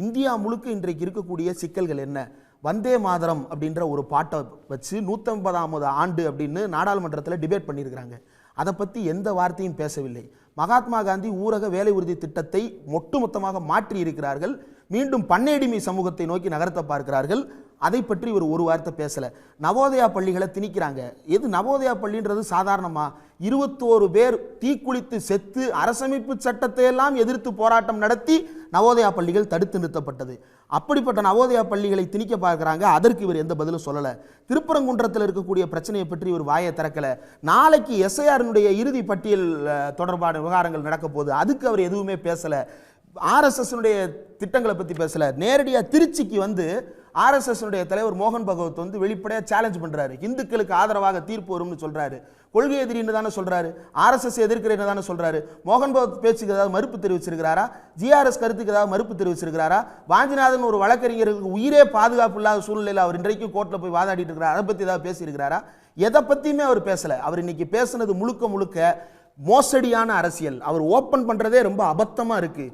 India முழுக்க இன்றைக்கு இருக்கக்கூடிய சிக்கல்கள் என்ன? வந்தே மாதரம் அப்படின்ற ஒரு பாட்டை வச்சு 150ஆவது ஆண்டு அப்படின்னு நாடாளுமன்றத்தில் டிபேட் பண்ணியிருக்கிறாங்க. அதை பற்றி எந்த வார்த்தையும் பேசவில்லை. மகாத்மா காந்தி ஊரக வேலை உறுதி திட்டத்தை ஒட்டுமொத்தமாக மாற்றி இருக்கிறார்கள். மீண்டும் பண்ணையடிமை சமூகத்தை நோக்கி நகர்த்த பார்க்கிறார்கள். அதை பற்றி ஒரு வார்த்தை பேசல. நவோதயா பள்ளிகளை திணிக்கிறாங்க. எது நவோதயா பள்ளின்றது சாதாரணமா? 21 பேர் தீக்குளித்து செத்து அரசமைப்பு சட்டத்தை எல்லாம் எதிர்த்து போராட்டம் நடத்தி நவோதயா பள்ளிகள் தடுத்து நிறுத்தப்பட்டது. அப்படிப்பட்ட நவோதயா பள்ளிகளை திணிக்க பார்க்கிறாங்க. அதற்கு இவர் எந்த பதிலும் சொல்லல. திருப்பரங்குன்றத்தில் இருக்கக்கூடிய பிரச்சனையை பற்றி இவர் வாயை திறக்கல. நாளைக்கு எஸ்ஐஆரினுடைய இறுதி பட்டியல் தொடர்பான விவகாரங்கள் நடக்க போகுது, அதுக்கு அவர் எதுவுமே பேசல. ஆர்எஸ்எஸ் திட்டங்களை பற்றி பேசல. நேரடியாக திருச்சிக்கு வந்து ஆர்எஸ்எஸ் தலைவர் மோகன் பகவத் வந்து வெளிப்படையாக சேலஞ்ச் பண்றாரு. இந்துக்களுக்கு ஆதரவாக தீர்ப்பு வரும்னு சொல்றாரு. கொள்கை எதிரின்னு தானே சொல்றாரு. ஆர்எஸ்எஸ் எதிர்க்கிறேன்னு தானே சொல்றாரு. மோகன் பகவத் பேச்சுக்கு ஏதாவது மறுப்பு தெரிவிச்சிருக்கிறாரா? ஜிஆர்எஸ் கருத்துக்கு ஏதாவது மறுப்பு தெரிவிச்சிருக்கிறாரா? வாஞ்சிநாதன் ஒரு வழக்கறிஞருக்கு உயிரே பாதுகாப்பு இல்லாத சூழ்நிலையில் அவர் இன்றைக்கும் கோர்ட்ல போய் வாதாடிட்டு இருக்கிறார். அதை பத்தி ஏதாவது பேசியிருக்கிறாரா? எதை பத்தியுமே அவர் பேசல. அவர் இன்னைக்கு பேசுனது முழுக்க முழுக்க மோசடியான அரசியல். அவர் ஓப்பன் பண்றதே ரொம்ப அபத்தமா இருக்கு.